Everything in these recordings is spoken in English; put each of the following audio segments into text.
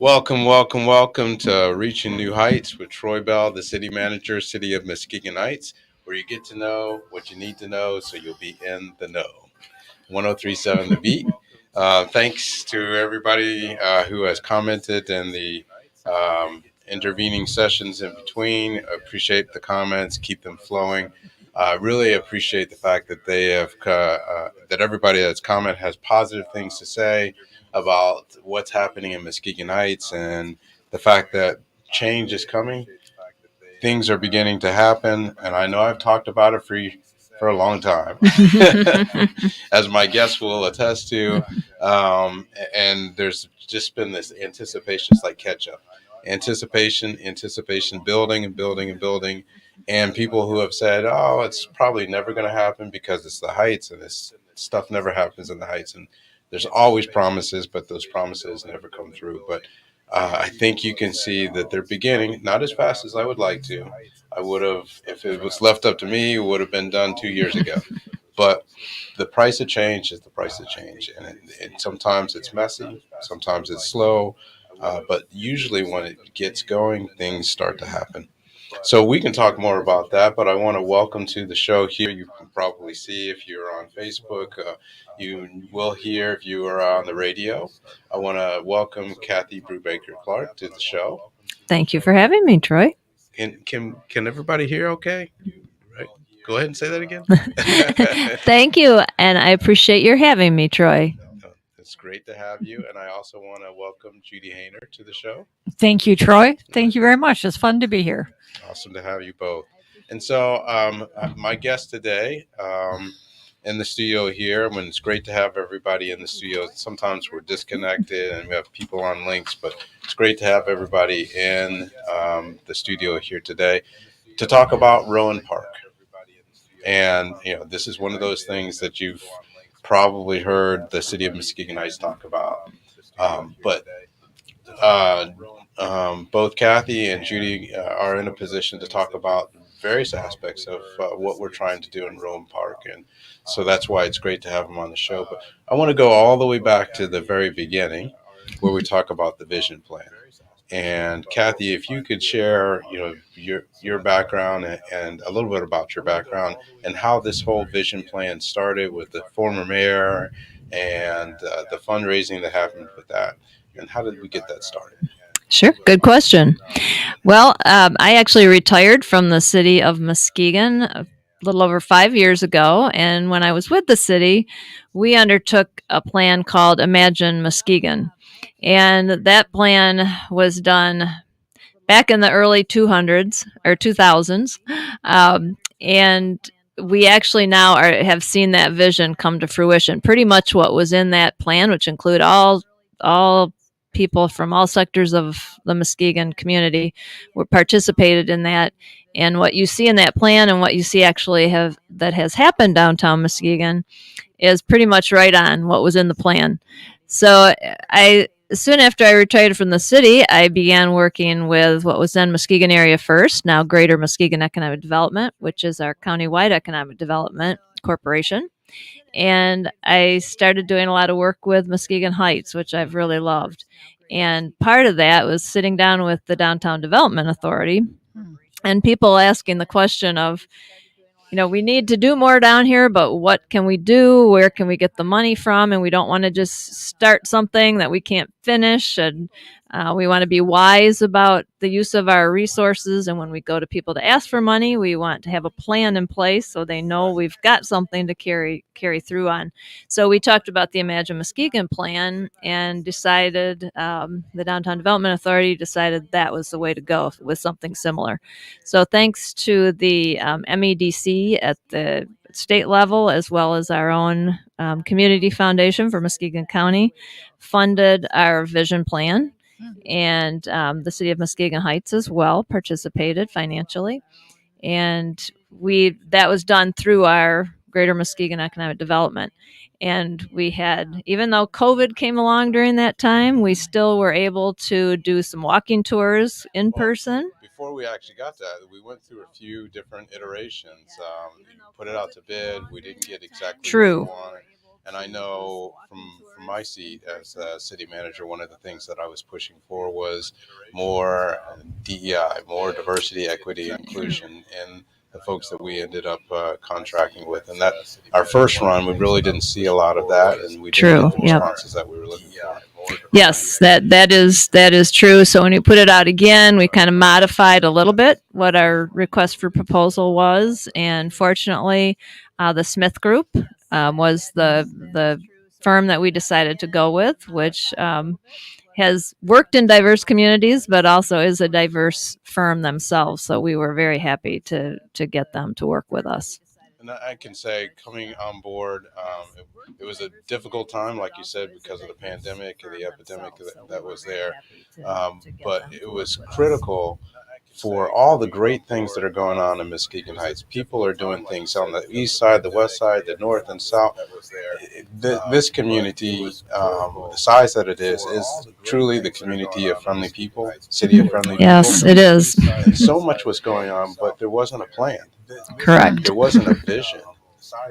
Welcome, welcome, welcome to Reaching New Heights with Troy Bell, the city manager, City of Muskegon Heights, where you get to know what you need to know so you'll be in the know. 1037 The Beat. Thanks to everybody who has commented in the intervening sessions in between. Appreciate the comments, keep them flowing. Really appreciate the fact that they have that everybody that's commented has positive things to say about what's happening in Muskegon Heights and the fact that change is coming. Things are beginning to happen, and I know I've talked about it for a long time, as my guests will attest to. And there's just been this anticipation, it's like catch up, anticipation, building and building and building, and people who have said, "Oh, it's probably never going to happen because it's the Heights, and this stuff never happens in the Heights." And there's always promises, but those promises never come through. But I think you can see that they're beginning, not as fast as I would like to. I would have, if it was left up to me, it would have been done 2 years ago. But the price of change is the price of change, and sometimes it's messy, sometimes it's slow, but usually when it gets going, things start to happen. So we can talk more about that, but I want to welcome to the show here. You can probably see if you're on Facebook. You will hear if you are on the radio. I want to welcome Kathy Brubaker Clark to the show. Thank you for having me, Troy. And can everybody hear okay? Right. Go ahead and say that again. Thank you, and I appreciate your having me, Troy. It's great to have you. And I also want to welcome Judy Hayner to the show. Thank you, Troy. Thank you very much. It's fun to be here. Awesome to have you both. And so, my guest today in the studio here, I mean, it's great to have everybody in the studio. Sometimes we're disconnected and we have people on links, but it's great to have everybody in the studio here today to talk about Rowan Park. And, this is one of those things that you've probably heard the city of Muskegon Heights talk about. But both Kathy and Judy are in a position to talk about various aspects of what we're trying to do in Rowan Park. And so that's why it's great to have them on the show. But I want to go all the way back to the very beginning where we talk about the vision plan. And Kathy, if you could share, your background and a little bit about your background and how this whole vision plan started with the former mayor and the fundraising that happened with that, and how did we get that started? Sure, good question. Well, I actually retired from the city of Muskegon a little over 5 years ago, and when I was with the city, we undertook a plan called Imagine Muskegon. And that plan was done back in the early 200s or 2000s. And we actually now have seen that vision come to fruition. Pretty much what was in that plan, which include all people from all sectors of the Muskegon community, were participated in that. And what you see in that plan and what you see actually that has happened downtown Muskegon is pretty much right on what was in the plan. So soon after I retired from the city, I began working with what was then Muskegon Area First, now Greater Muskegon Economic Development, which is our county-wide economic development corporation. And I started doing a lot of work with Muskegon Heights, which I've really loved. And part of that was sitting down with the Downtown Development Authority and people asking the question of, we need to do more down here, but what can we do? Where can we get the money from? And we don't want to just start something that we can't finish. And we want to be wise about the use of our resources. And when we go to people to ask for money, we want to have a plan in place so they know we've got something to carry through on. So we talked about the Imagine Muskegon plan and decided, the Downtown Development Authority decided that was the way to go with something similar. So thanks to the MEDC at the state level, as well as our own community foundation for Muskegon County, funded our vision plan. And the city of Muskegon Heights as well participated financially. And that was done through our Greater Muskegon Economic Development. And we had, even though COVID came along during that time, we still were able to do some walking tours in person. Before we actually got that, we went through a few different iterations. Put it out to bid. We didn't get exactly True. what we wanted. And I know from my seat as city manager, one of the things that I was pushing for was more DEI, more diversity, equity, inclusion in the folks that we ended up contracting with. And that our first run, we really didn't see a lot of that, and we didn't True. get the Yep. responses that we were looking for. Yes, that is true. So when we put it out again, we kind of modified a little bit what our request for proposal was, and fortunately, the Smith Group was the firm that we decided to go with, which has worked in diverse communities, but also is a diverse firm themselves. So we were very happy to get them to work with us. And I can say, coming on board, it was a difficult time, like you said, because of the pandemic and the epidemic that was there. But it was critical for all the great things that are going on in Muskegon Heights. People are doing things on the east side, the west side, the north and south. This community, the size that it is truly the community of friendly people, city of friendly people. Yes, it is. And so much was going on, but there wasn't a plan. Correct. There wasn't a vision.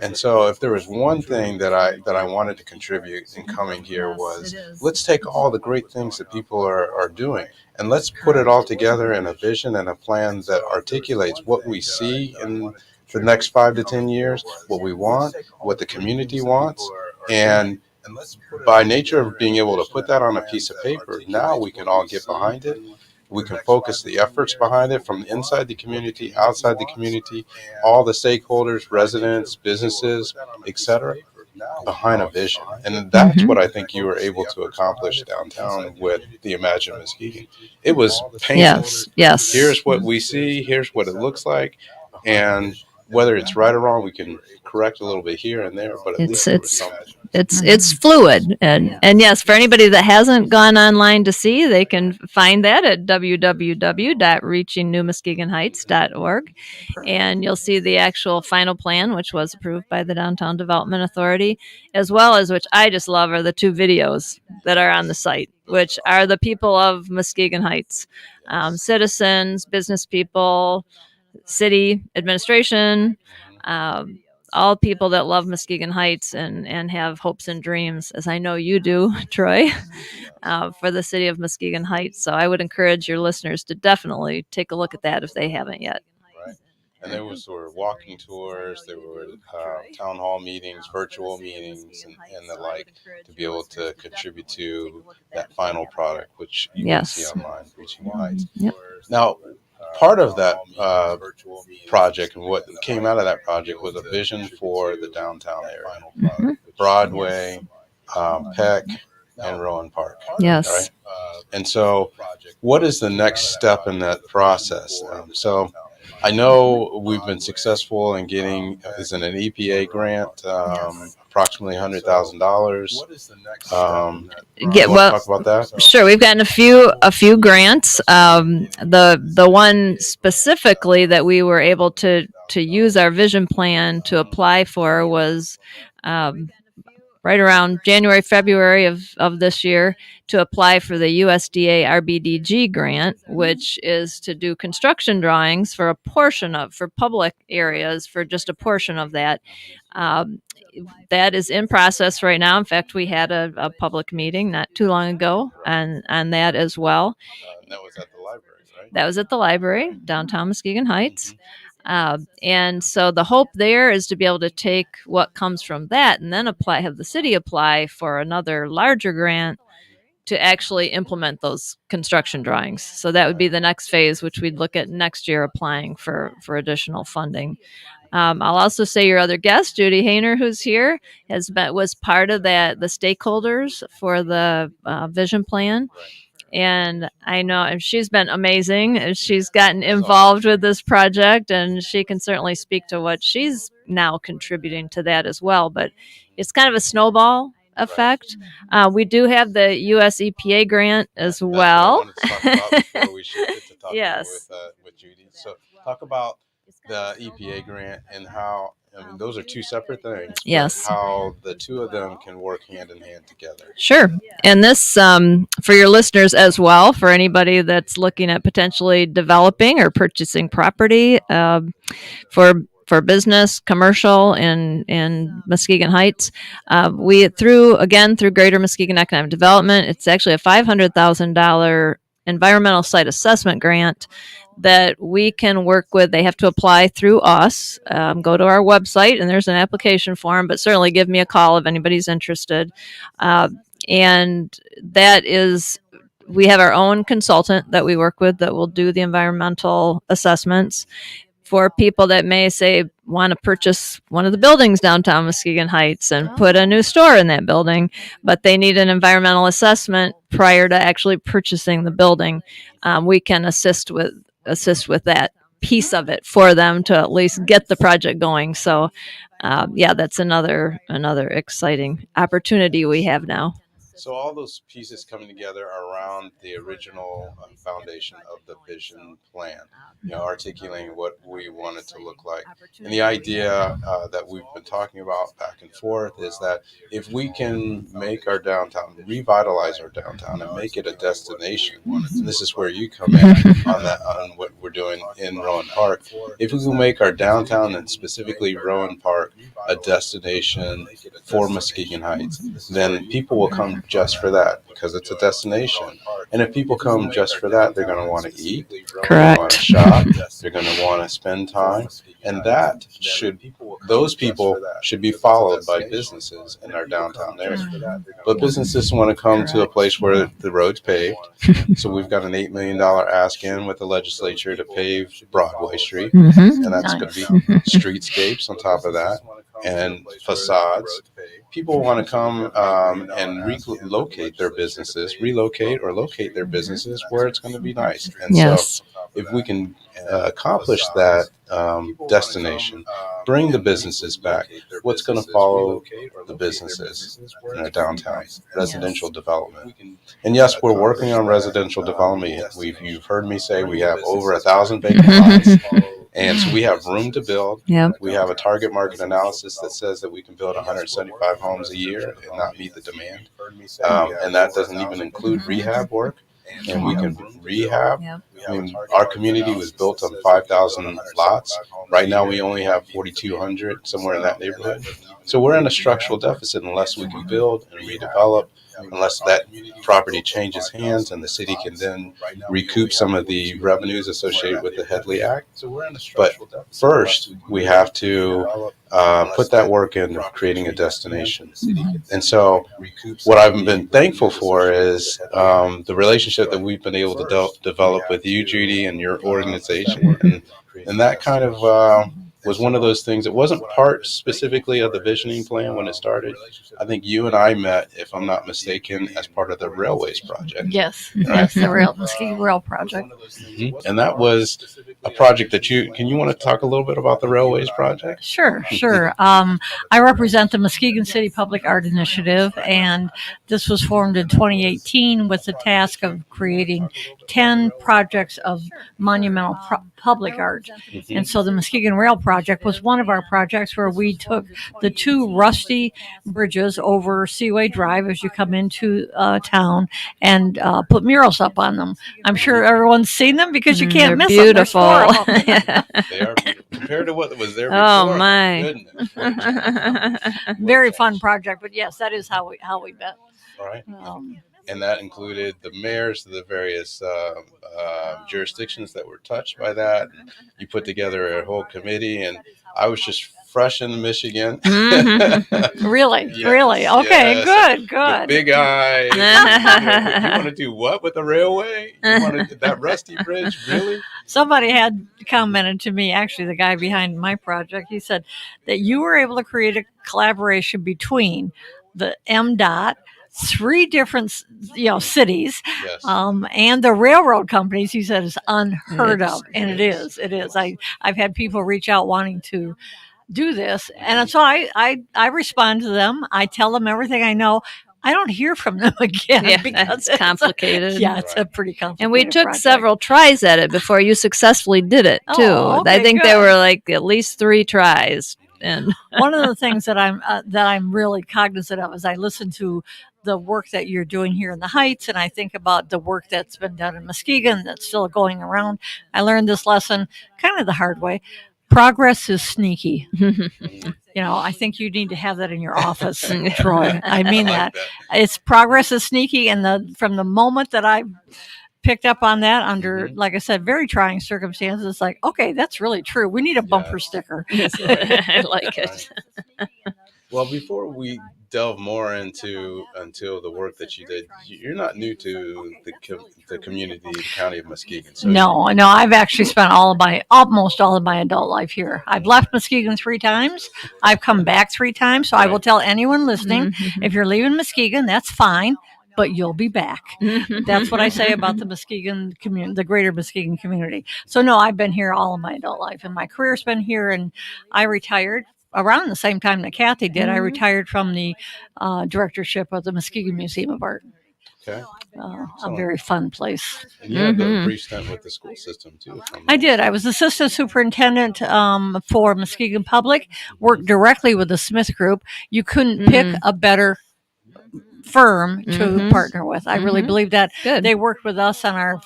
And so if there was one thing that I wanted to contribute in coming here was, let's take all the great things that people are doing and let's put it all together in a vision and a plan that articulates what we see in the next 5 to 10 years, what we want, what the community wants. And by nature of being able to put that on a piece of paper, now we can all get behind it. We can focus the efforts behind it from inside the community, outside the community, all the stakeholders, residents, businesses, etc., behind a vision. And that's what I think you were able to accomplish downtown with the Imagine Muskegon. It was painless. Yes. Here's what we see. Here's what it looks like. And whether it's right or wrong, we can correct a little bit here and there, but at least it's fluid, and yes, for anybody that hasn't gone online to see, they can find that at www.reachingnewmuskegonheights.org, and you'll see the actual final plan, which was approved by the Downtown Development Authority, as well as, which I just love, are the 2 videos that are on the site, which are the people of Muskegon Heights, citizens, business people, city administration, all people that love Muskegon Heights and have hopes and dreams, as I know you do, Troy, for the city of Muskegon Heights. So I would encourage your listeners to definitely take a look at that if they haven't yet. Right. And there were walking tours, there were town hall meetings, virtual meetings, and the like, to be able to contribute to that final product, which you can see online, Reaching New Heights. Yep. Now, part of that project and what came out of that project was a vision for the downtown area, Broadway, Peck, and Rowan Park. Yes. Right? And so what is the next step in that process? So I know we've been successful in getting, is it an EPA grant, approximately $100,000. Talk about that? Sure. We've gotten a few grants. The one specifically that we were able to use our vision plan to apply for was right around January, February of this year, to apply for the USDA RBDG grant, which is to do construction drawings for a portion for public areas, for just a portion of that. That is in process right now. In fact, we had a public meeting not too long ago on that as well. And that was at the library, right? That was at the library, downtown Muskegon Heights. And so the hope there is to be able to take what comes from that and then have the city apply for another larger grant to actually implement those construction drawings. So that would be the next phase, which we'd look at next year, applying for additional funding. I'll also say your other guest, Judy Hayner, who's here, was part of the stakeholders for the vision plan. And I know she's been amazing. She's gotten involved with this project, and she can certainly speak to what she's now contributing to that as well. But it's kind of a snowball effect. We do have the US EPA grant as well. That's what I wanted to talk about before we shift to talk Yes. with Judy. So talk about the EPA grant and how, I mean, those are 2 separate things. Yes. How the 2 of them can work hand in hand together. Sure. And this, for your listeners as well, for anybody that's looking at potentially developing or purchasing property for for business, commercial in Muskegon Heights. We through Greater Muskegon Economic Development, it's actually a $500,000 environmental site assessment grant that we can work with. They have to apply through us. Go to our website and there's an application form, but certainly give me a call if anybody's interested. And that is, we have our own consultant that we work with that will do the environmental assessments for people that may say want to purchase one of the buildings downtown Muskegon Heights and put a new store in that building, but they need an environmental assessment prior to actually purchasing the building. We can assist with that piece of it for them to at least get the project going. So, that's another exciting opportunity we have now. So all those pieces coming together around the original foundation of the vision plan, articulating what we want it to look like. And the idea that we've been talking about back and forth is that if we can make our downtown, revitalize our downtown and make it a destination, and this is where you come in on what we're doing in Rowan Park. If we can make our downtown and specifically Rowan Park a destination for Muskegon Heights, then people will come just for that because it's a destination. And if people come just for that, they're going to want to eat, they're going to want to shop, they're going to want to spend time, and those people should be followed by businesses in our downtown area. But businesses want to come to a place where the road's paved. So we've got an $8 million ask in with the legislature to pave Broadway Street, and that's going to be streetscapes on top of that and facades. People want to come and relocate their businesses where it's going to be nice. And so if we can accomplish that destination, bring the businesses back, what's going to follow the businesses in our downtown? Residential development. And yes, we're working on residential development. You've heard me say we have over 1,000 vacant lots. And so we have room to build. Yep. We have a target market analysis that says that we can build 175 homes a year and not meet the demand. And that doesn't even include rehab work. And we can rehab. Yep. I mean, our community was built on 5,000 lots. Right now, we only have 4,200, somewhere in that neighborhood. So we're in a structural deficit unless we can build and redevelop, unless that property changes hands and the city can then recoup some of the revenues associated with the Headley Act. But first, we have to put that work in creating a destination. And so what I've been thankful for is the relationship that we've been able to develop with you, Judy, and your organization. And that kind of was one of those things. It wasn't part specifically of the visioning plan when it started. I think you and I met, if I'm not mistaken, as part of the Railways project. Yes, Right. yes, the Muskegon Rail project. Mm-hmm. And that was a project that can you want to talk a little bit about the Railways project? Sure. I represent the Muskegon City Public Art Initiative, and this was formed in 2018 with the task of creating 10 projects of monumental public art. Mm-hmm. And so the Muskegon Rail project was one of our projects where we took the two rusty bridges over Seaway Drive as you come into town and put murals up on them. I'm sure everyone's seen them because you can't miss beautiful. them. They're four of them. They are compared to what was there before. Oh my! Goodness. Very fun project, but yes, that is how we met. All right. And that included the mayors of the various jurisdictions that were touched by that. You put together a whole committee, and I was just fresh into Michigan. Mm-hmm. Really? Yes, Really? Okay, yes. good. The big eye. You want to do what with the railway? You want to that rusty bridge? Really? Somebody had commented to me, actually, the guy behind my project, he said that you were able to create a collaboration between the MDOT, 3 different, cities, Yes. and the railroad companies. He said is unheard of, and it is. I've had people reach out wanting to do this, and so I respond to them. I tell them everything I know. I don't hear from them again Yeah, because it's complicated. It's a pretty complicated. And we took project. several tries at it before you successfully did it too. Oh, okay, I think good. there were like at least 3 tries. And One of the things that I'm really cognizant of is I listen to the work that you're doing here in the Heights, and I think about the work that's been done in Muskegon that's still going around. I learned this lesson kind of the hard way. progress is sneaky. I think you need to have that in your office, Troy. I mean I like that. It's progress is sneaky, and from the moment that I picked up on that under, like I said, very trying circumstances, it's like, okay, that's really true. We need a bumper sticker. I like it. Well, before we delve more into the work that you did, you're not new to the community, the county of Muskegon. So No, I've actually spent almost all of my adult life here. I've left Muskegon 3 times. I've come back 3 times. So I will tell anyone listening, if you're leaving Muskegon, that's fine, but you'll be back. That's what I say about the Muskegon community, the greater Muskegon community. So no, I've been here all of my adult life, and my career's been here. And I retired around the same time that Kathy did. I retired from the directorship of the Muskegon Museum of Art. Okay. A very fun place. And you had a brief stint with the school system too. I did. I was assistant superintendent for Muskegon Public, worked directly with the Smith Group. You couldn't pick a better firm to partner with. I really believe that. Good. They worked with us on our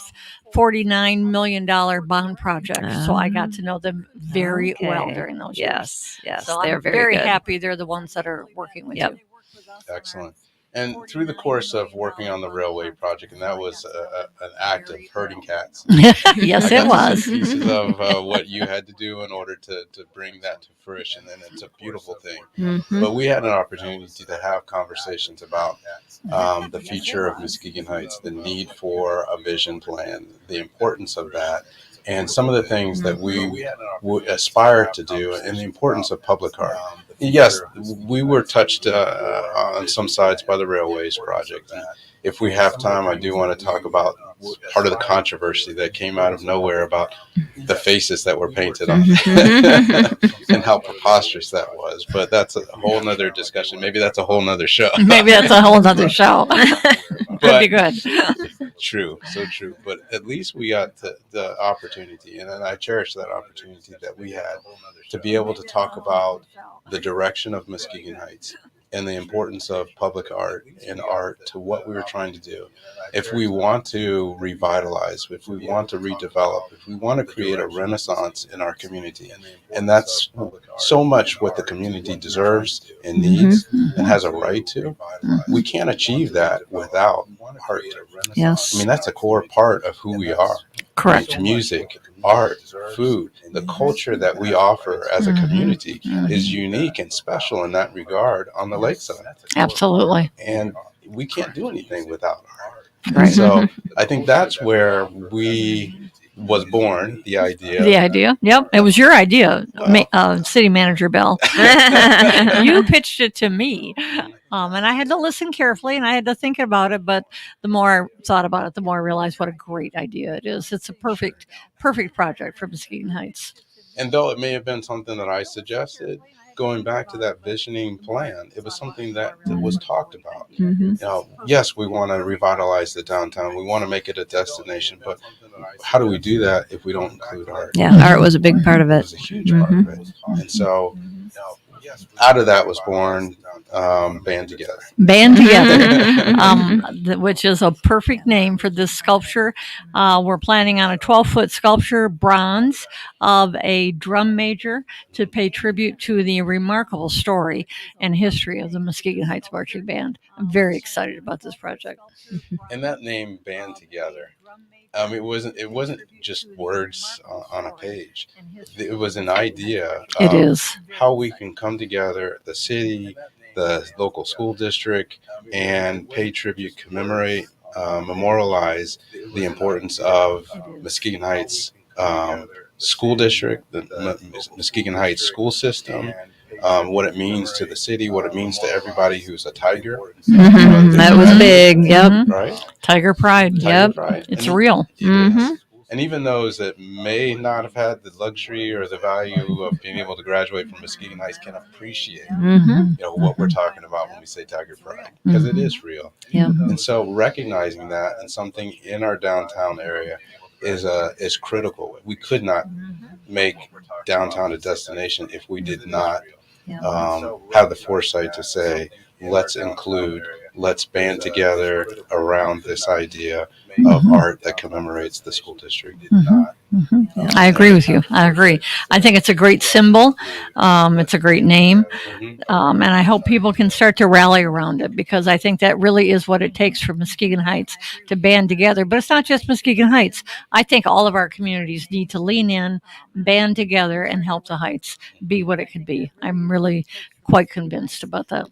$49 million bond project. So I got to know them very well during those years. Yes. So They're I'm very very good. happy they're the ones that are working with you. Excellent. And through the course of working on the railway project, and that was an act of herding cats. Yes, it was. Pieces of what you had to do in order to bring that to fruition, and it's a beautiful thing. But we had an opportunity to have conversations about the future of Muskegon Heights, the need for a vision plan, the importance of that, and some of the things that we aspire to do, and the importance of public art. Yes, we were touched on some sides by the railways project. And if we have time, I do want to talk about part of the controversy that came out of nowhere about the faces that were painted on and how preposterous that was. But that's a whole nother discussion. Maybe that's a whole nother show. Maybe that's a whole nother show. Could be good. True, so true. But at least we got the opportunity, and I cherish that opportunity that we had to be able to talk about the direction of Muskegon Heights and the importance of public art and art to what we were trying to do. If we want to revitalize, if we want to redevelop, if we want to create a renaissance in our community, and that's so much what the community deserves and needs and has a right to, we can't achieve that without art. Yes. I mean, that's a core part of who we are. Correct. Music, art, food, the culture that we offer as a community is unique and special in that regard on the lakeside. Absolutely. And we can't do anything without art. Right. So I think that's where was born, the idea. The idea. Yep. It was your idea, City Manager Bell. You pitched it to me. And I had to listen carefully and I had to think about it. But the more I thought about it, the more I realized what a great idea it is. It's a perfect project for Muskegon Heights. And though it may have been something that I suggested, going back to that visioning plan, it was something that was talked about. You know, yes, we want to revitalize the downtown. We want to make it a destination. But how do we do that if we don't include art? Yeah, art was a big part of It it. was a huge part of it. And so out of that was born Band Together. Band Together, which is a perfect name for this sculpture. We're planning on a 12-foot sculpture, bronze, of a drum major to pay tribute to the remarkable story and history of the Muskegon Heights Marching Band. I'm very excited about this project. And that name, Band Together, it wasn't just words on a page. It was an idea It of is. how we can come together, the city, the local school district, and pay tribute, commemorate, memorialize the importance of Muskegon Heights school district, the Muskegon Heights school system, what it means to the city, what it means to everybody who's a Tiger. That was big. Yep. Right? Tiger Pride. Yep. Pride. It's And real. it is. And even those that may not have had the luxury or the value of being able to graduate from Muskegon Heights can appreciate what we're talking about when we say Tiger Pride, because it is real. Yeah. And so recognizing that and something in our downtown area is critical. We could not make downtown a destination if we did not have the foresight to say, let's band together around this idea of art that commemorates the school district. I agree with you. I agree. I think it's a great symbol. It's a great name. Mhm. And I hope people can start to rally around it, because I think that really is what it takes for Muskegon Heights to band together. But it's not just Muskegon Heights. I think all of our communities need to lean in, band together, and help the Heights be what it could be. I'm really quite convinced about that.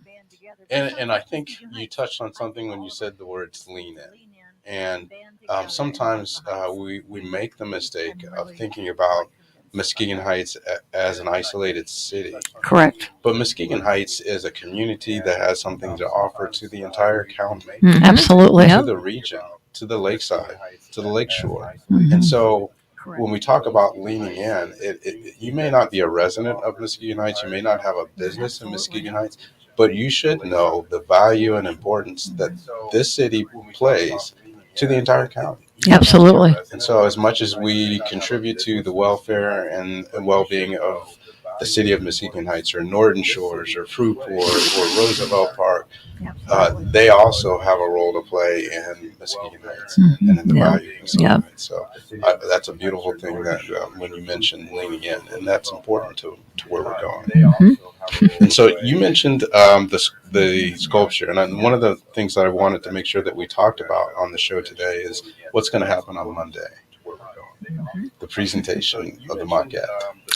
And I think you touched on something when you said the words lean in. And sometimes we make the mistake of thinking about Muskegon Heights as an isolated city. Correct. But Muskegon Heights is a community that has something to offer to the entire county, Mhm. Absolutely. to the region, to the lakeside, to the lakeshore. Mhm. And so when we talk about leaning in, you may not be a resident of Muskegon Heights, you may not have a business in Muskegon Heights, but you should know the value and importance that this city plays to the entire county. Absolutely. And so, as much as we contribute to the welfare and well-being of the city of Muskegon Heights, or Norton Shores, or Fruitport, or Roosevelt Park, they also have a role to play in Muskegon Heights and in the Yeah. value of Muskegon Yeah. Heights. So that's a beautiful thing that when you mentioned leaning in, and that's important to where we're going. And so you mentioned the sculpture, and one of the things that I wanted to make sure that we talked about on the show today is what's going to happen on Monday. The presentation of the maquette.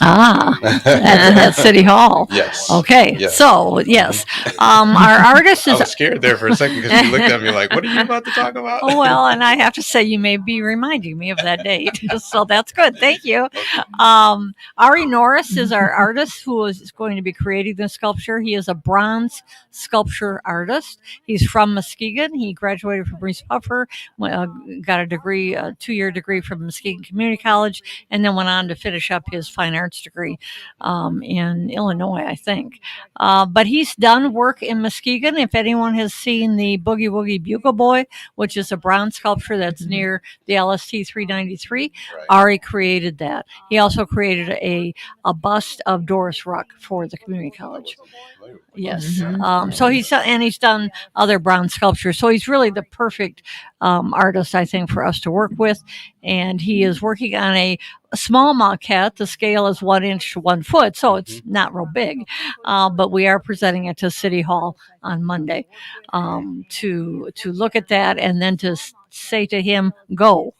At City Hall. Yes. Okay. Yes. So yes, our artist I is. was scared there for a second because you looked at me like, "What are you about to talk about?" Oh, well, and I have to say, you may be reminding me of that date, so that's good. Thank you. Ari Norris is our artist who is going to be creating the sculpture. He is a bronze sculpture artist. He's from Muskegon. He graduated from Reese Puffer, got a degree, a 2-year degree from Muskegon Community College, and then went on to finish up his fine arts degree in Illinois, I think. But he's done work in Muskegon. If anyone has seen the Boogie Woogie Bugle Boy, which is a bronze sculpture that's near the LST 393, Right. Ari created that. He also created a bust of Doris Ruck for the community college. Yes. Mhm. So he's done other bronze sculptures. So he's really the perfect artist, I think, for us to work with. And he is working on a small maquette. The scale is 1 inch to 1 foot, so it's not real big. But we are presenting it to City Hall on Monday to look at that, and then to say to him, go,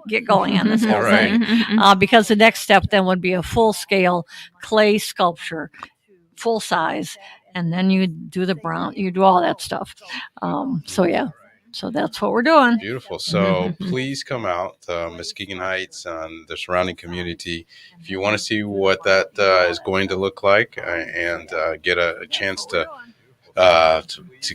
get going on this whole Right. thing. Because the next step then would be a full scale clay sculpture, full size, and then you do the brown, you do all that stuff. So yeah, so that's what we're doing. Beautiful. So please come out, Muskegon Heights and the surrounding community. If you want to see what that is going to look like and get a chance to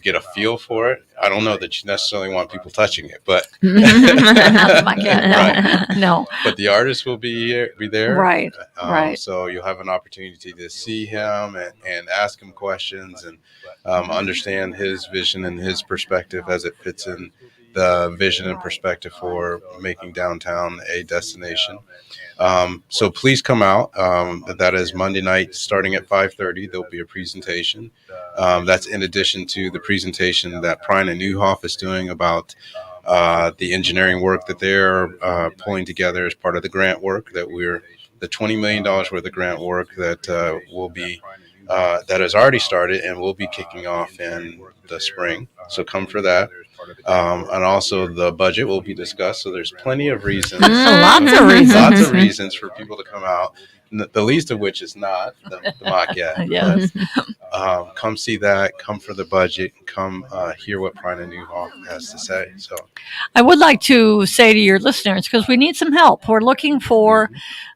get a feel for it. I don't know that you necessarily want people touching it, but Not the maquette, no. but the artist will be there. Right, right. So you'll have an opportunity to see him and ask him questions and understand his vision and his perspective as it fits in the vision and perspective for making downtown a destination. So please come out. That is Monday night, starting at 5:30. There'll be a presentation. That's in addition to the presentation that Prine and Newhoff is doing about the engineering work that they're pulling together as part of the grant work the $20 million worth of grant work that will be that has already started and will be kicking off in the spring. So come for that. And also the budget will be discussed. So there's plenty of reasons. Lots of reasons. Lots of reasons for people to come out. The least of which is not the maquette. Yes. But, come see that. Come for the budget. Come hear what Prine and Newhoff has to say. So I would like to say to your listeners, because we need some help. We're looking for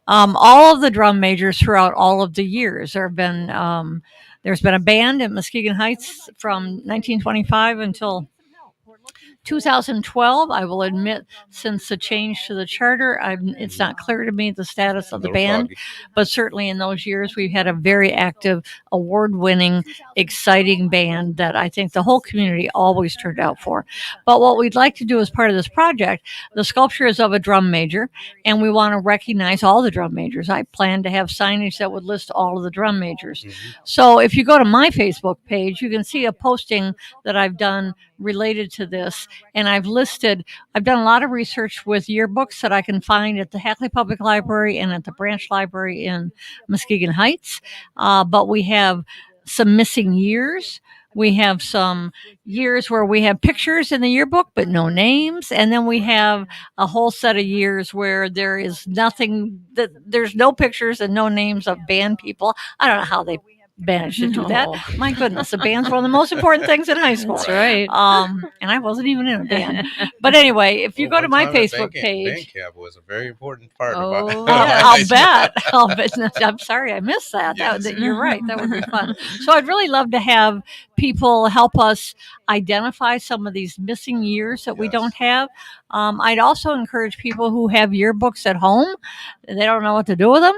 all of the drum majors throughout all of the years. There's been a band at Muskegon Heights from 1925 until 2012. I will admit, since the change to the charter, it's not clear to me the status of the band, but certainly in those years, we've had a very active, award-winning, exciting band that I think the whole community always turned out for. But what we'd like to do as part of this project, the sculpture is of a drum major, and we want to recognize all the drum majors. I plan to have signage that would list all of the drum majors. So if you go to my Facebook page, you can see a posting that I've done related to this. and I've done a lot of research with yearbooks that I can find at the Hackley Public Library and at the Branch Library in Muskegon Heights. But we have some missing years. We have some years where we have pictures in the yearbook, but no names. And then we have a whole set of years where there is nothing, there's no pictures and no names of band people. I don't know how they managed to do that. No. My goodness, the band's one of the most important things in high school. That's right. And I wasn't even in a band. But anyway, if you go to my One time at Facebook band page, camp was a very important part Oh, of yeah. I'll bet. I'll bet. I'm sorry I missed that. Yes. You're right. That would be fun. So I'd really love to have people help us identify some of these missing years that we Yes. don't have. I'd also encourage people who have yearbooks at home, they don't know what to do with them,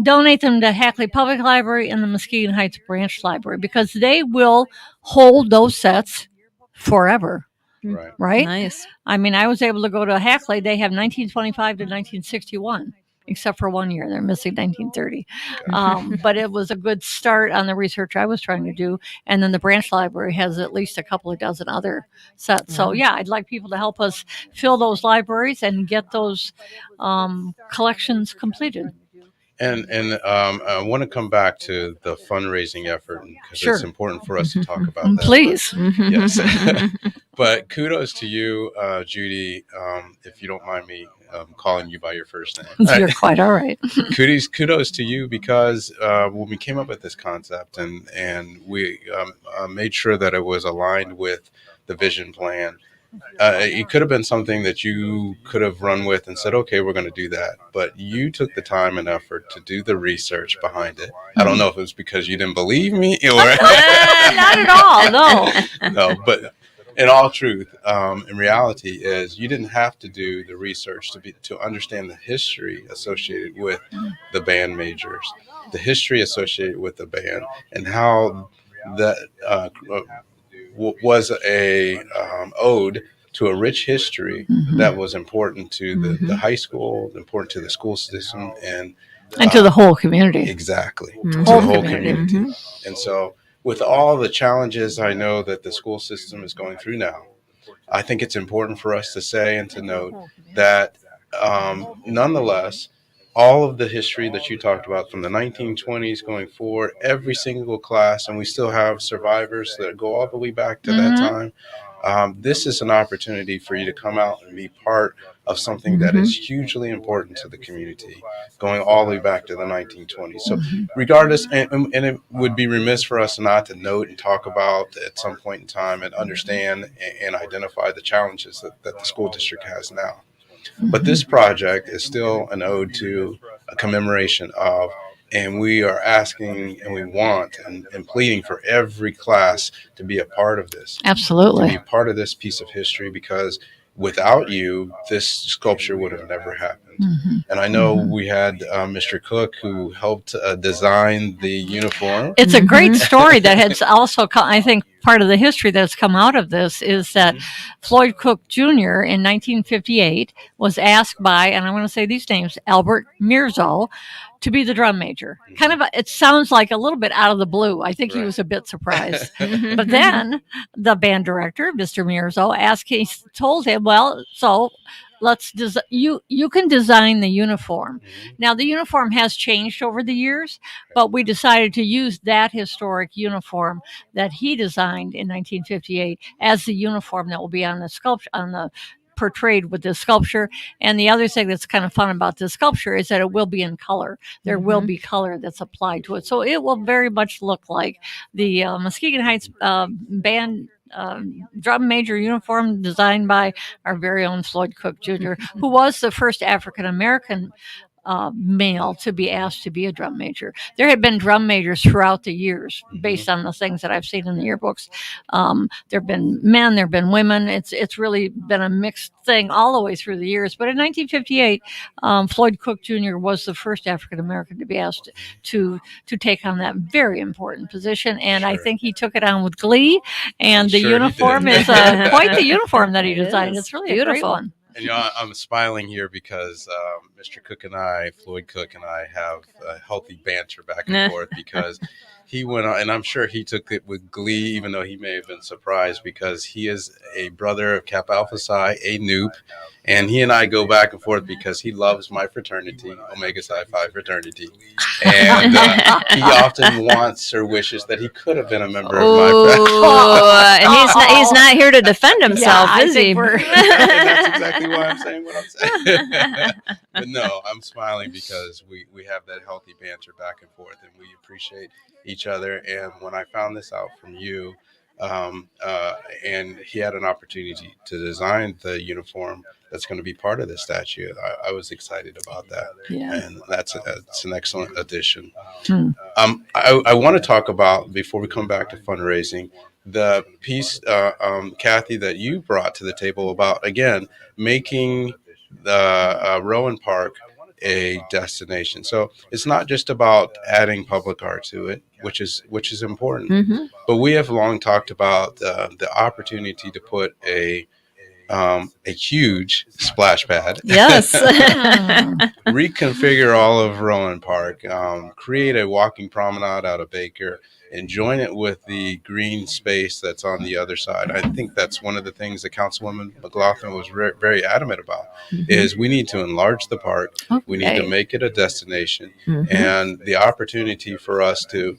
donate them to Hackley Public Library and the Muskegon Heights Branch Library, because they will hold those sets forever, Right. right? Nice. I mean, I was able to go to Hackley. They have 1925 to 1961, except for 1 year. They're missing 1930. But it was a good start on the research I was trying to do. And then the Branch Library has at least a couple of dozen other sets. So, yeah, I'd like people to help us fill those libraries and get those collections completed. And I want to come back to the fundraising effort because Sure. it's important for us to talk about that. Please. Yes. But kudos to you, Judy, if you don't mind me calling you by your first name. You're quite all right. Kudos to you, because when we came up with this concept and we made sure that it was aligned with the vision plan, it could have been something that you could have run with and said, okay, we're going to do that. But you took the time and effort to do the research behind it. I don't know if it was because you didn't believe me or Not at all. No. no, but in all truth, in reality, is you didn't have to do the research to understand the history associated with the band majors, the history associated with the band, and how that was a ode to a rich history that was important to the high school, important to the school system, and To the whole community. exactly Mhm. to the Whole whole community. community. And so, with all the challenges I know that the school system is going through now, I think it's important for us to say and to note that nonetheless, all of the history that you talked about from the 1920s going forward, every single class, and we still have survivors that go all the way back to that time. This is an opportunity for you to come out and be part of something that is hugely important to the community, going all the way back to the 1920s. So regardless, and it would be remiss for us not to note and talk about at some point in time and understand and identify the challenges that the school district has now. But this project is still an ode to a commemoration of, and we are asking and we want and pleading for every class to be a part of this, to Absolutely. be part of this piece of history, because without you, this sculpture would have never happened. And I know we had Mr. Cook, who helped design the uniform. It's a great story that has also, I think, part of the history that's come out of this is that Floyd Cook Jr. in 1958 was asked by, and I want to say these names, Albert Mirzo, to be the drum major. Kind of, it sounds like a little bit out of the blue. I think he was a bit surprised. But then the band director, Mr. Mirzo, told him, well, so you can design the uniform. Now the uniform has changed over the years, but we decided to use that historic uniform that he designed in 1958 as the uniform that will be on the sculpture, portrayed with this sculpture. And the other thing that's kind of fun about this sculpture is that it will be in color. There will be color that's applied to it, so it will very much look like the Muskegon Heights band drum major uniform designed by our very own Floyd Cook Jr., who was the first African American male to be asked to be a drum major. There had been drum majors throughout the years based on the things that I've seen in the yearbooks. There have been men, there have been women. It's really been a mixed thing all the way through the years. But in 1958, Floyd Cook Jr. was the first African American to be asked to take on that very important position. And I think he took it on with glee. And the Sure he uniform did. is quite the uniform that he It designed. is. It's really a great Beautiful. one. And I'm smiling here because Mr. Cook and I, Floyd Cook and I, have a healthy banter back and forth because he went on, and I'm sure he took it with glee, even though he may have been surprised because he is a brother of Kappa Alpha Psi, a Nupe, and he and I go back and forth because he loves my fraternity, Omega Psi Phi fraternity, and he often wants or wishes that he could have been a member of my fraternity. Oh, and he's not here to defend himself, I is he? think we're- And that's exactly why I'm saying what I'm saying. But no, I'm smiling because we have that healthy banter back and forth, and we appreciate each other. And when I found this out from you, and he had an opportunity to design the uniform that's going to be part of the statue, I was excited about that. Yeah. And that's an excellent addition. Hmm. I want to talk about, before we come back to fundraising, the piece, Kathy, that you brought to the table about, again, making the Rowan Park a destination. So it's not just about adding public art to it, which is important, Mhm. but we have long talked about the opportunity to put a huge splash pad. Yes. Reconfigure all of Rowan Park, create a walking promenade out of Baker, and join it with the green space that's on the other side. I think that's one of the things that Councilwoman McLaughlin was very adamant about, is we need to enlarge the park. We need to Okay. make it a destination. Mhm. And the opportunity for us to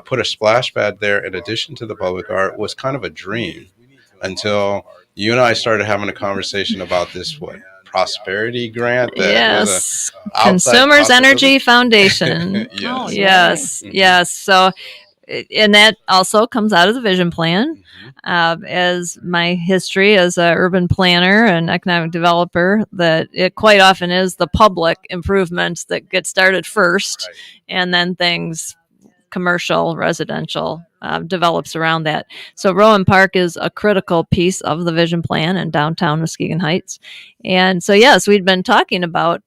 put a splash pad there in addition to the public art was kind of a dream until you and I started having a conversation about this, prosperity grant that was Yes. a outside Consumers possibility. Energy Foundation. Yes. Oh, Yes. Mhm. Yes. So, and that also comes out of the vision plan. Mhm. As my history as an urban planner and economic developer, that it quite often is the public improvements that get started first, Right. and then things commercial, residential develops around that. So Rowan Park is a critical piece of the vision plan in downtown Muskegon Heights. And so, yes, we'd been talking about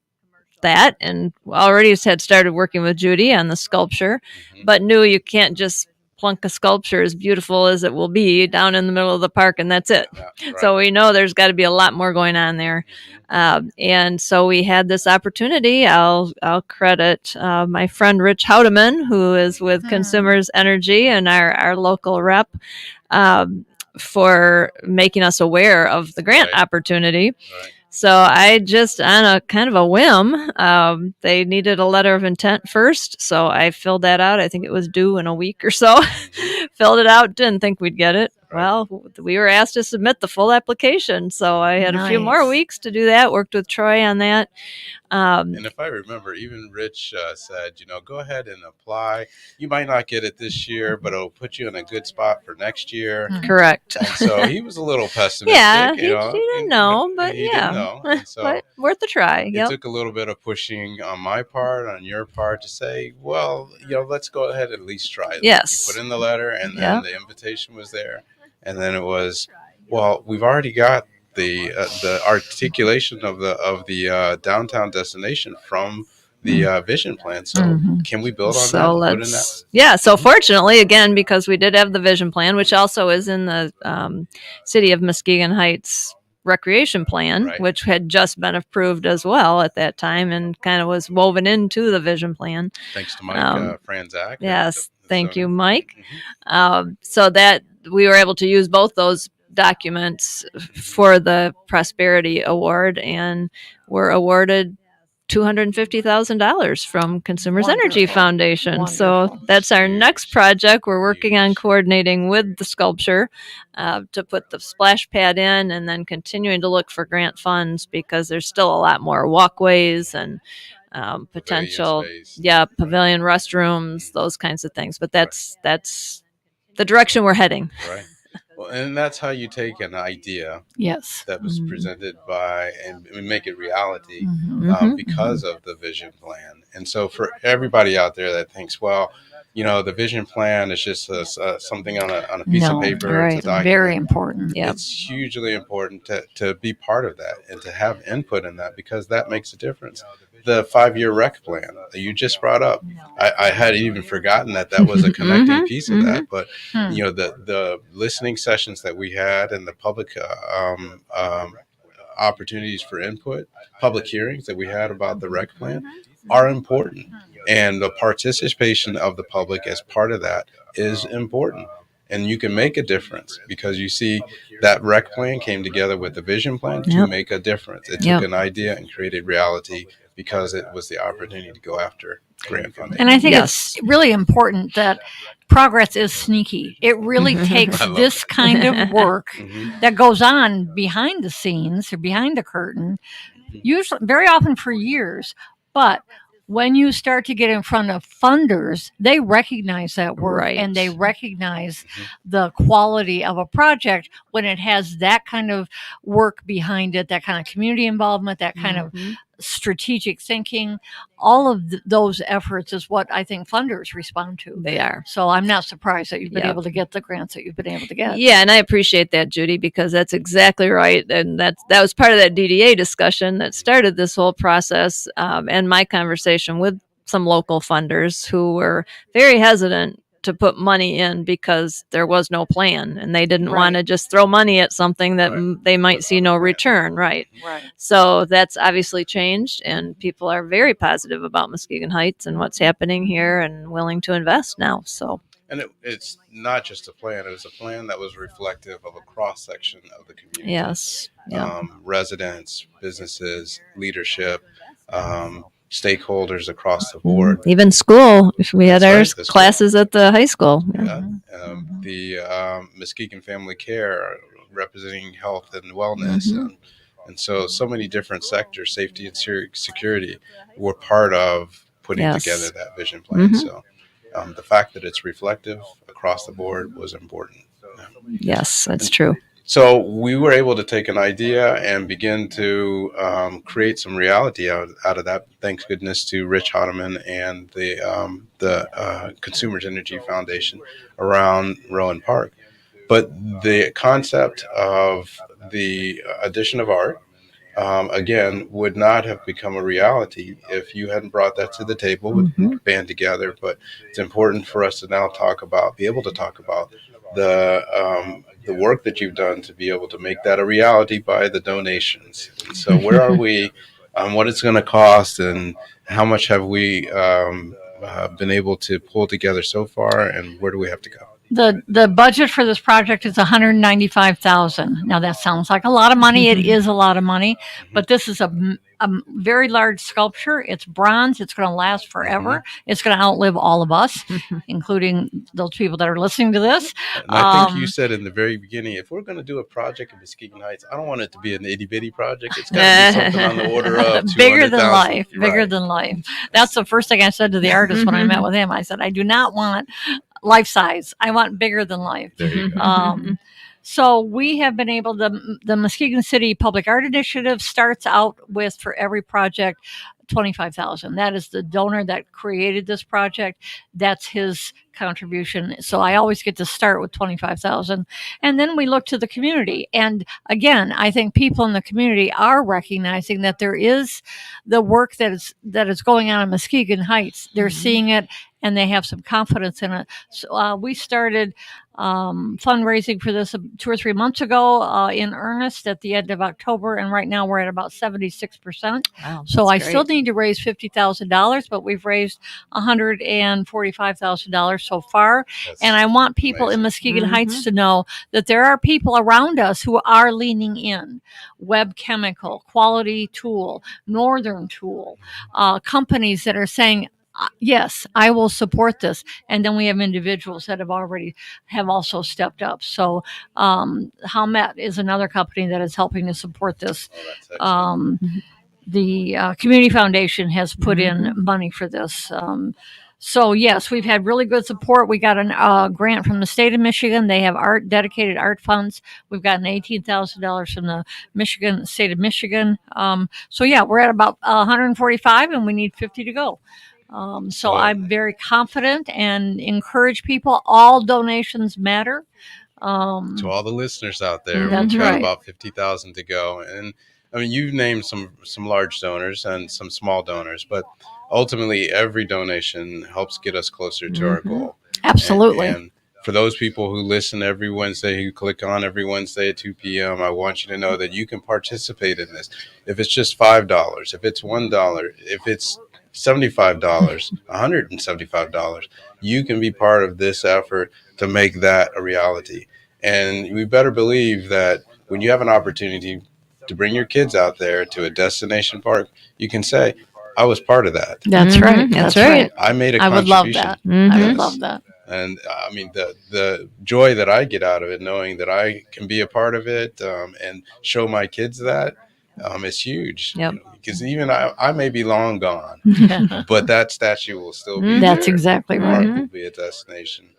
that and already had started working with Judy on the sculpture, Mhm. but knew you can't just plunk a sculpture as beautiful as it will be down in the middle of the park and that's it. Yeah, right. So we know there's got to be a lot more going on there. And so we had this opportunity. I'll credit my friend Rich Houdeman, who is with Consumers Energy and our local rep, for making us aware of the grant Right. opportunity. Right. So I just, on a kind of a whim, they needed a letter of intent first. So I filled that out. I think it was due in a week or so. Filled it out. Didn't think we'd get it. Right. Well, we were asked to submit the full application. So I had a few more Nice. weeks to do that. Worked with Troy on that. And if I remember, even Rich said, go ahead and apply. You might not get it this year, but it'll put you in a good spot for next year. Correct. And so he was a little pessimistic. Yeah, he didn't know, but he yeah. didn't know. And so But worth a try. it Yep. took a little bit of pushing on my part, on your part, to say, well, let's go ahead and at least try it. Yes. You put in the letter, and Yeah. then the invitation was there, and then it was, well, we've already got the articulation of the downtown destination from the vision plan. So Mhm. can we build on that? So and put in that? let's, yeah. So fortunately, again, because we did have the vision plan, which also is in the city of Muskegon Heights recreation plan, Right. which had just been approved as well at that time and kind of was woven into the vision plan. Thanks to Mike Franzak. Yes. Thank you, zoning. Mike. Mhm. So that we were able to use both those documents for the Prosperity Award and were awarded $250,000 from Consumers Energy Wonderful. Foundation. So Wonderful. that's our next project. We're working on Huge. coordinating with the sculpture to put the splash pad in and then continuing to look for grant funds because there's still a lot more walkways and potential, Pavilion space. pavilion restrooms, those kinds of things. But that's the direction we're heading. Right. Well, and that's how you take an idea Yes. that was Mhm. presented by and make it reality Mhm. Mhm. because of the vision plan. And so for everybody out there that thinks, well, the vision plan is just something on a piece No, of paper. right. It's a document. Very important. Yep. It's hugely important to be part of that and to have input in that because that makes a difference. The 5-year rec plan that you just brought up, I had even forgotten that was a connecting Mhm, piece of that. But Hmm. the listening sessions that we had and the public opportunities for input, public hearings that we had about the rec plan are important. And the participation of the public as part of that is important. And you can make a difference because you see that rec plan came together with the vision plan to Yep. make a difference. It Yep. took an idea and created reality because it was the opportunity to go after grant funding. And I think Yes. it's really important that progress is sneaky. It really takes I love this that. kind of work Mhm. that goes on behind the scenes or behind the curtain, usually very often for years. But when you start to get in front of funders, they recognize that work Right. and they recognize Mhm. the quality of a project when it has that kind of work behind it, that kind of community involvement, that kind of Mhm. strategic thinking. All of those efforts is what I think funders respond to. They are. So I'm not surprised that you've been Yep. able to get the grants that you've been able to get. Yeah, and I appreciate that, Judy, because that's exactly right, and that was part of that DDA discussion that started this whole process, and my conversation with some local funders who were very hesitant to put money in because there was no plan, and they didn't Right. want to just throw money at something that Right. they might see no return. Right. Right. So that's obviously changed, and people are very positive about Muskegon Heights and what's happening here, and willing to invest now. So. And it's not just a plan, it was a plan that was reflective of a cross section of the community. Yes. Yeah. Residents, businesses, leadership, stakeholders across the board. Even school. We had That's our right, the school. classes at the high school. Yeah. The Muskegon Family Care representing health and wellness. Mhm. And so many different sectors, safety and security, were part of putting Yes. together that vision plan. Mhm. So the fact that it's reflective across the board was important. Yes, that's true. So we were able to take an idea and begin to create some reality out of that. Thanks goodness to Rich Hoteman and the Consumers Energy Foundation around Rowan Park. But the concept of the addition of art, again, would not have become a reality if you hadn't brought that to the table with Mhm. band together. But it's important for us to now be able to talk about the work that you've done to be able to make that a reality by the donations. And so where are we? What it's going to cost, and how much have we been able to pull together so far, and where do we have to go? The budget for this project is $195,000. Now that sounds like a lot of money. It is a lot of money, but this is a very large sculpture. It's bronze. It's going to last forever. It's going to outlive all of us, including those people that are listening to this. And I think you said in the very beginning, if we're going to do a project in Muskegon Heights, I don't want it to be an itty bitty project. It's got to be something on the order of bigger than 200,000. life. Bigger Right. than life. That's the first thing I said to the artist when I met with him. I said, I do not want life size. I want bigger than life. There you go. So we have been able to, the Muskegon City Public Art Initiative starts out with, for every project, 25,000. That is the donor that created this project. That's his contribution. So I always get to start with 25,000. And then we look to the community. And again, I think people in the community are recognizing that there is the work that is going on in Muskegon Heights. They're seeing it and they have some confidence in it. So we started fundraising for this 2 or 3 months ago in earnest at the end of October, and right now we're at about 76%. Wow, So I that's still great. need to raise $50,000, but we've raised $145,000 so far. That's And I want people in amazing. Muskegon Heights to know that there are people around us who are leaning in. Web Chemical, Quality Tool, Northern Tool, companies that are saying, yes, I will support this. And then we have individuals that have also stepped up. So Howmet is another company that is helping to support this. Oh, that's excellent. The Community Foundation has put in money for this. So yes, we've had really good support. We got a grant from the state of Michigan. They have dedicated art funds. We've gotten $18,000 from the state of Michigan. So yeah, we're at about 145, and we need 50 to go. So Well, I'm very confident and encourage people. All donations matter. to all the listeners out there, That's we've got right. about 50,000 to go. And I mean, you've named some large donors and some small donors, but ultimately every donation helps get us closer to our goal. Absolutely. And for those people who listen every Wednesday, who click on every Wednesday at 2 p.m., I want you to know that you can participate in this. If it's just $5, if it's $1, if it's $75, $175, you can be part of this effort to make that a reality. And we better believe that when you have an opportunity to bring your kids out there to a destination park, you can say, I was part of that. That's right. That's right. I made a I would love contribution. that. I would Yes. love that. And I mean, the joy that I get out of it, knowing that I can be a part of it, and show my kids that, is huge. Yep. Because even I may be long gone, but that statue will still be That's there. exactly The right. park will be a destination.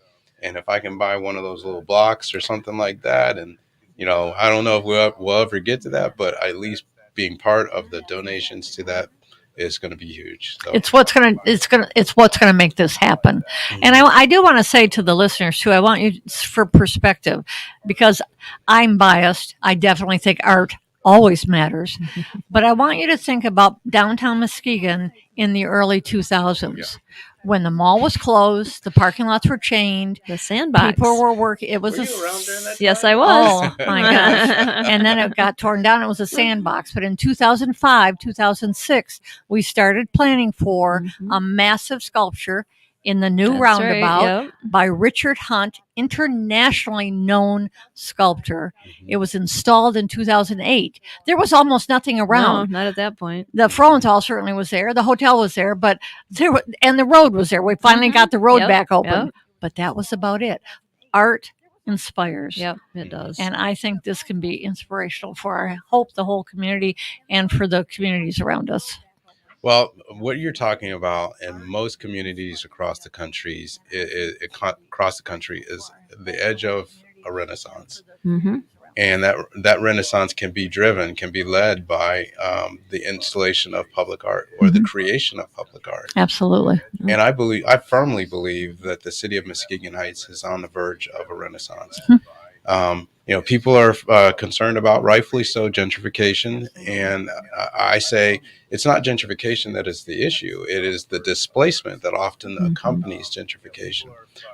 And if I can buy one of those little blocks or something like that, and I don't know if we'll ever get to that, but at least being part of the donations to that is going to be huge. So, It's what's gonna make this happen. And I do want to say to the listeners too, I want you for perspective, because I'm biased. I definitely think art always matters, but I want you to think about downtown Muskegon in the early 2000s. When the mall was closed, the parking lots were chained, The sandbox. people were working. It was Were a you around during that Yes, time? I was. Oh my gosh. And then it got torn down. It was a sandbox. But in 2005, 2006, we started planning for a massive sculpture in the new Mm-hmm. That's right, roundabout yep. by Richard Hunt, internationally known sculptor. Mm-hmm. It was installed in 2008. There was almost nothing around. No, not at that point. The Frohenthal certainly was there. The hotel was there, but and the road was there. We finally got the road Yep, back open, yep. but that was about it. Art inspires. Yep, it does. And I think this can be inspirational for, I hope, the whole community and for the communities around us. Well, what you're talking about in most communities across the countries, across the country, is the edge of a renaissance, Mm-hmm. and that renaissance can be led by the installation of public art or the creation of public art. Absolutely. And I firmly believe that the city of Muskegon Heights is on the verge of a renaissance. People are concerned about, rightfully so, gentrification. And I say it's not gentrification that is the issue. It is the displacement that often accompanies gentrification.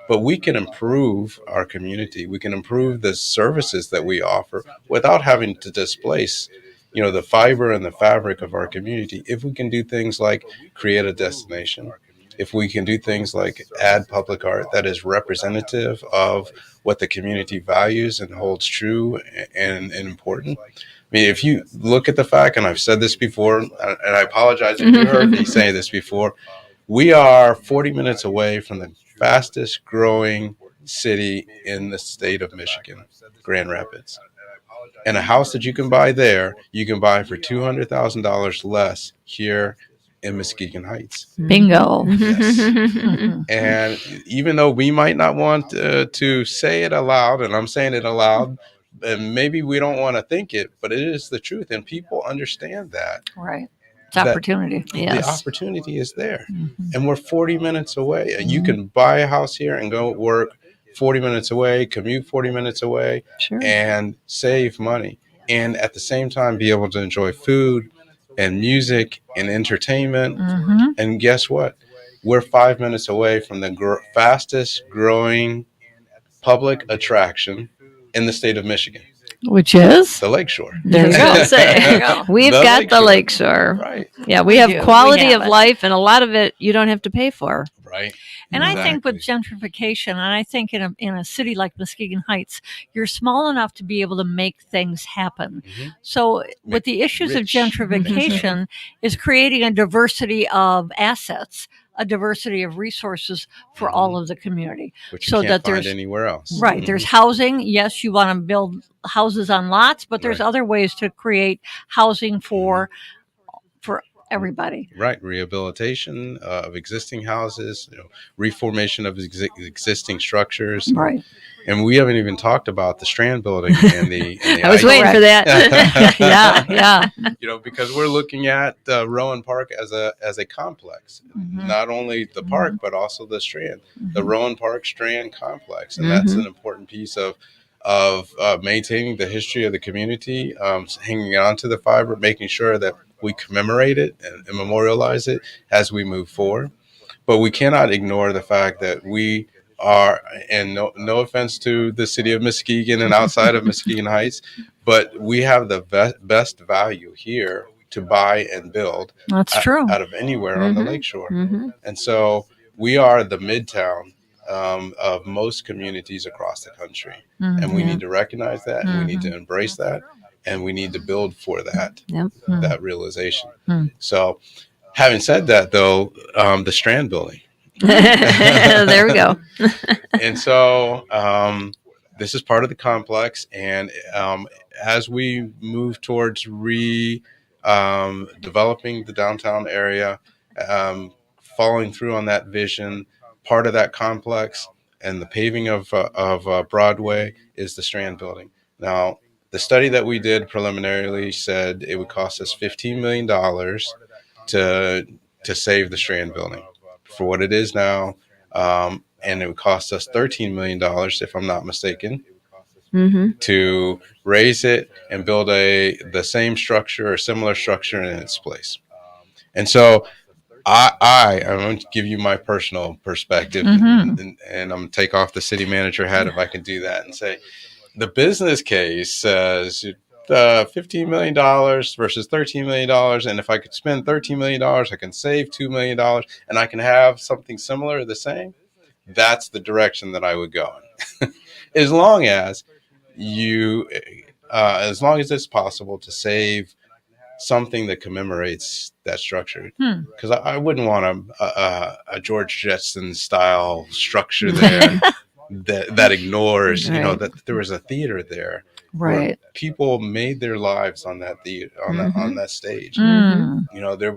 But we can improve our community. We can improve the services that we offer without having to displace, the fiber and the fabric of our community. If we can do things like create a destination, if we can do things like add public art that is representative of what the community values and holds true and important. I mean, if you look at the fact, and I've said this before, and I apologize if you heard me say this before, we are 40 minutes away from the fastest growing city in the state of Michigan, Grand Rapids. And a house that you can buy there, you can buy for $200,000 less here in Muskegon Heights. Bingo. Yes. Mhm. And even though we might not want to say it aloud, and I'm saying it aloud, and maybe we don't want to think it, but it is the truth. And people understand that. Right. It's That- opportunity. The Yes. opportunity is there. Mhm. And we're 40 minutes away. And you can buy a house here and go work 40 minutes away, commute 40 minutes away, Sure. and save money. And at the same time, be able to enjoy food and music and entertainment. Mhm. And guess what? We're 5 minutes away from the fastest growing public attraction in the state of Michigan, Which is? the Lakeshore. There you go. There you go. We've The got the Lakeshore. lakeshore. Right, Yeah, we We have do. We quality have of it. life, and a lot of it you don't have to pay for. right. And I think with Exactly. gentrification, and I think in a city like Muskegon Heights, you're small enough to be able to make things happen. Mhm. So, with the issues of rich. gentrification, is creating a diversity of assets, a diversity of resources for all of the community. Which you So can't that find there's- anywhere else. Right. There's housing. Yes, you want to build houses on lots, but there's Right. other ways to create housing for everybody. Right, rehabilitation of existing houses, reformation of existing structures, Right. and we haven't even talked about the Strand Building and the. I was waiting for that. Yeah. Yeah. Because we're looking at Rowan Park as a complex, Mhm. not only the park but also the Strand, the Mhm. Rowan Park Strand complex, and that's an important piece of maintaining the history of the community, hanging on to the fiber, making sure that we commemorate it and memorialize it as we move forward. But we cannot ignore the fact that we are, and no offense to the city of Muskegon and outside of Muskegon Heights, but we have the best value here to buy and build That's true. out of anywhere on the Mhm. lakeshore. Mm-hmm. And so we are the midtown of most communities across the country. And we Mhm. need to recognize that, and we need to embrace that, and we need to build for that, Yep. that realization. Hmm. So having said that, though, the Strand building. There we go. And so this is part of the complex. And as we move towards developing the downtown area, following through on that vision, part of that complex and the paving of Broadway is the Strand building. Now, the study that we did preliminarily said it would cost us $15 million to save the Strand building for what it is now. And it would cost us $13 million, if I'm not mistaken, Mm-hmm. to raise it and build the same structure or similar structure in its place. And so I'm going to give you my personal perspective, and I'm going to take off the city manager hat if I can do that, and say the business case says $15 million versus $13 million. And if I could spend $13 million, I can save $2 million, and I can have something similar or the same. That's the direction that I would go in. As long as it's possible to save something that commemorates that structure, because I wouldn't want a George Jetson style structure there that ignores, Right. that there was a theater there, Right. where people made their lives on that theater, on that stage. Mm.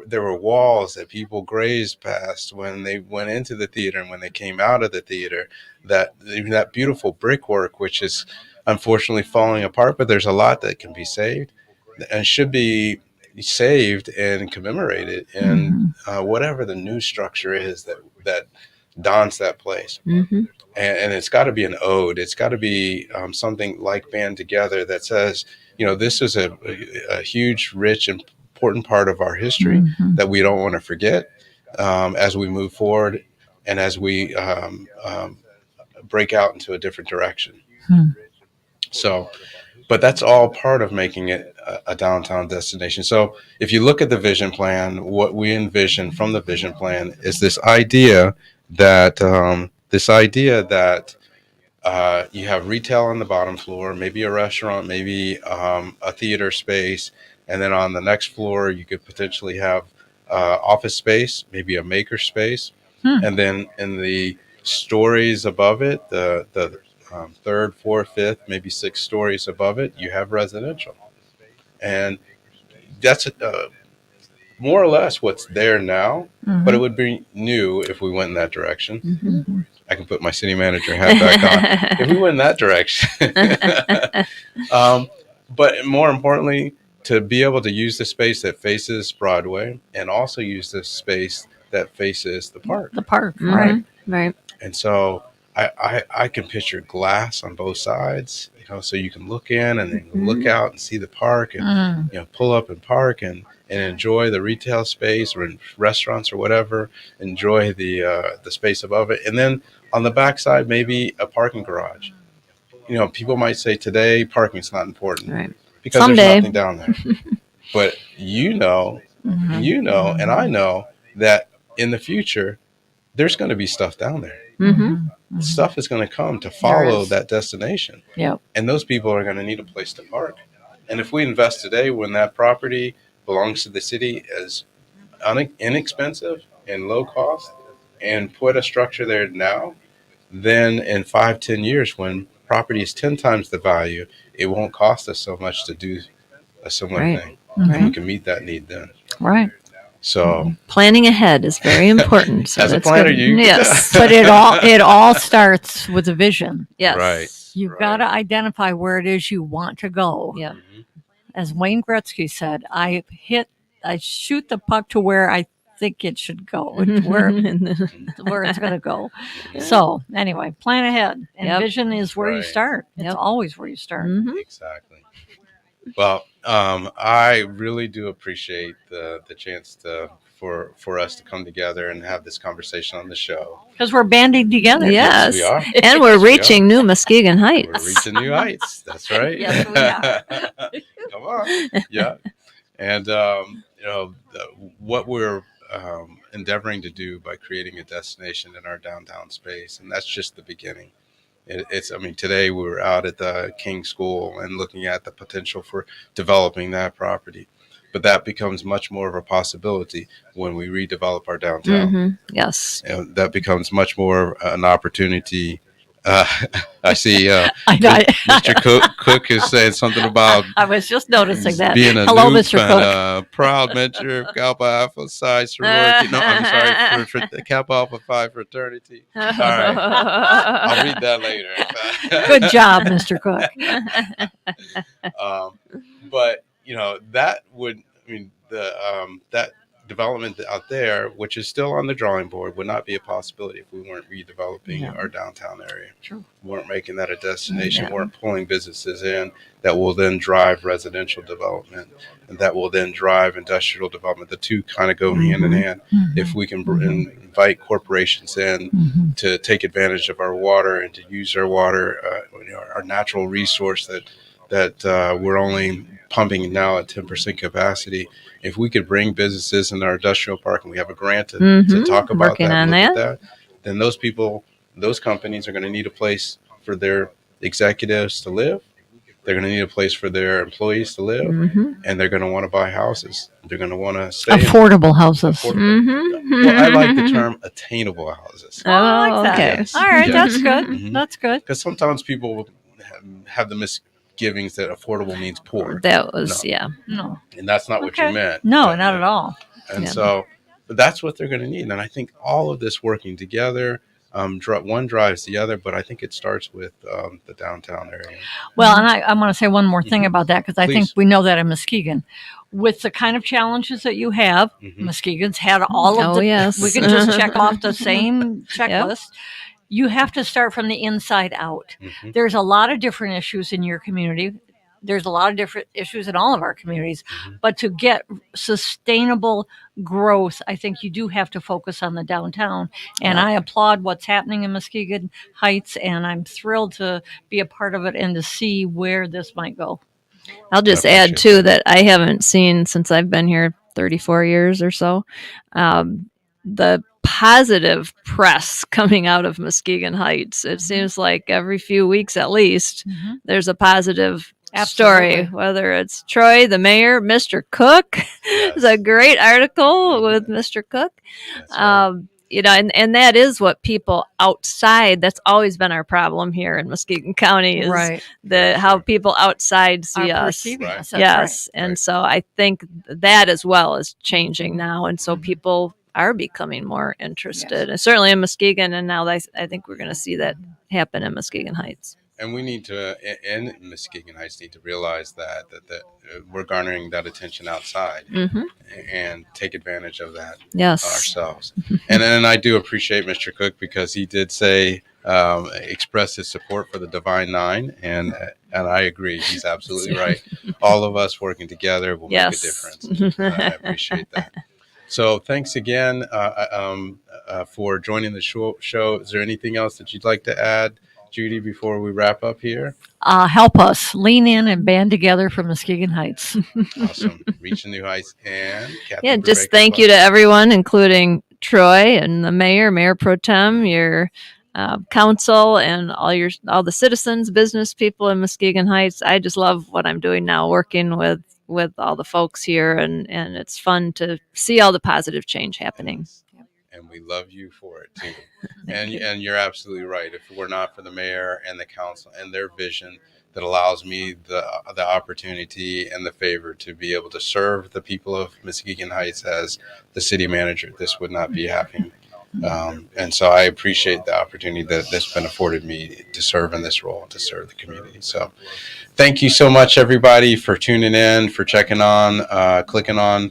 There were walls that people grazed past when they went into the theater and when they came out of the theater. That beautiful brickwork, which is unfortunately falling apart, but there's a lot that can be saved and should be saved and commemorated in whatever the new structure is that dons that place. Mm-hmm. And it's got to be an ode. It's got to be something like Band Together that says, this is a huge, rich, important part of our history that we don't want to forget as we move forward and as we break out into a different direction. So, but that's all part of making it a downtown destination. So if you look at the vision plan, what we envision from the vision plan is this idea that you have retail on the bottom floor, maybe a restaurant, maybe a theater space, and then on the next floor you could potentially have office space, maybe a maker space, and then in the stories above it, the third, fourth, fifth, maybe 6 stories above it, you have residential, and that's more or less what's there now, but it would be new if we went in that direction. Mm-hmm. I can put my city manager hat back on. If we went in that direction. But more importantly, to be able to use the space that faces Broadway and also use the space that faces the park. The park, Mm-hmm. right. Right. And so I can picture glass on both sides, so you can look in and then look out and see the park and pull up and park and enjoy the retail space or in restaurants or whatever, enjoy the space above it. And then on the backside, maybe a parking garage. People might say today parking is not important, Right. because Someday. there's nothing down there. But and I know that in the future, there's going to be stuff down there. Mm-hmm. Stuff is going to come to follow is. that destination. Yep. And those people are going to need a place to park. And if we invest today when that property belongs to the city as inexpensive and low cost and put a structure there now, then in 5-10 years, when property is 10 times the value, it won't cost us so much to do a similar Right. thing. And we can meet that need then. Right. So Planning ahead is very important. So As a that's planner, good. you- Yes. But it all starts with a vision. Yes. Right. You've Right. got to identify where it is you want to go. Yeah. As Wayne Gretzky said, I shoot the puck to where I think it should go, where it's going to go. So anyway, plan ahead. And Yep. vision is where you Right. start. It's Yep. always where you start. Mhm. Exactly. Well, I really do appreciate the chance for us to come together and have this conversation on the show. Because we're banding together. Yes. we are. And we're Yes, we are. reaching new Muskegon Heights. We're reaching new heights. That's right. Yes, we are. Come on. Yeah. And what we're endeavoring to do by creating a destination in our downtown space, and that's just the beginning. It's, I mean, today we were out at the King School and looking at the potential for developing that property. But that becomes much more of a possibility when we redevelop our downtown. Yes. And that becomes much more an opportunity. Uh, I see Mr. Cook is saying something about I was just noticing that. being a Hello, noob Mr. and Cook. a proud member of Kappa Alpha Psi sorority. No, I'm sorry, for the Kappa Alpha Phi fraternity. All right, I'll read that later. Good job, Mr. Cook. But that would, I mean, that development out there, which is still on the drawing board, would not be a possibility if we weren't redeveloping our downtown area. True. Weren't making that a destination, weren't pulling businesses in that will then drive residential development, and that will then drive industrial development. The two kind of go hand in hand. If we can invite corporations in to take advantage of our water and to use our water, our natural resource that we're only pumping now at 10% capacity. If we could bring businesses in our industrial park, and we have a grant to talk about Working that, on look at that. then those companies are going to need a place for their executives to live. They're going to need a place for their employees to live, and they're going to want to buy houses. They're going to want to stay Affordable houses. Well, I like the term attainable houses. Oh, I like that. okay. Yes. All right, Yes. that's good. Mhm. That's good. Because sometimes people have the misgivings that affordable means poor, That was, No. yeah. No, and that's not what you meant. no, not at all. And Yeah. so, but that's what they're going to need. And I think all of this working together, one drives the other, but I think it starts with the downtown area. Well, and I want to say one more thing about that because I think Please. we know that in Muskegon, with the kind of challenges that you have, Muskegon's had all of Oh, the. yes. We can just check off the same checklist. You have to start from the inside out. Mhm. There's a lot of different issues in your community. There's a lot of different issues in all of our communities. But to get sustainable growth, I think you do have to focus on the downtown. And I applaud what's happening in Muskegon Heights, and I'm thrilled to be a part of it and to see where this might go. I'll just I add appreciate too that I haven't seen since I've been here 34 years or so, the positive press coming out of Muskegon Heights. It seems like every few weeks at least, there's a positive story, Absolutely. whether it's Troy, the mayor, Mr. Cook. It's a great article with Mr. Cook. That's right. And that is what people outside, that's always been our problem here in Muskegon County is how people outside see Are us. perceiving Right. us. That's Yes. And Right. so I think that as well is changing now. And so people are becoming more interested. And certainly in Muskegon. And now I think we're going to see that happen in Muskegon Heights. And we need to, in Muskegon Heights, need to realize that we're garnering that attention outside and take advantage of that Yes. ourselves. And then I do appreciate Mr. Cook because he did say, express his support for the Divine Nine, and I agree. He's absolutely right. All of us working together will make a difference. I appreciate that. So thanks again for joining the show. Is there anything else that you'd like to add, Judy, before we wrap up here? Help us lean in and band together for Muskegon Heights. Awesome. Reaching New Heights and Kathy Yeah, just Brubaker thank you Club. to everyone, including Troy and the mayor pro tem, your council, and all the citizens, business people in Muskegon Heights. I just love what I'm doing now, working with all the folks here, and it's fun to see all the positive change happening. And we love you for it too. And you're absolutely right. If it were not for the mayor and the council and their vision that allows me the opportunity and the favor to be able to serve the people of Muskegon Heights as the city manager, this would not be happening. And so I appreciate the opportunity that's been afforded me to serve in this role, to serve the community. So thank you so much, everybody, for tuning in, for checking on, clicking on,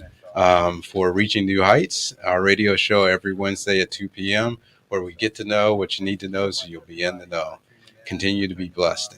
for Reaching New Heights, our radio show every Wednesday at 2 p.m., where we get to know what you need to know so you'll be in the know. Continue to be blessed.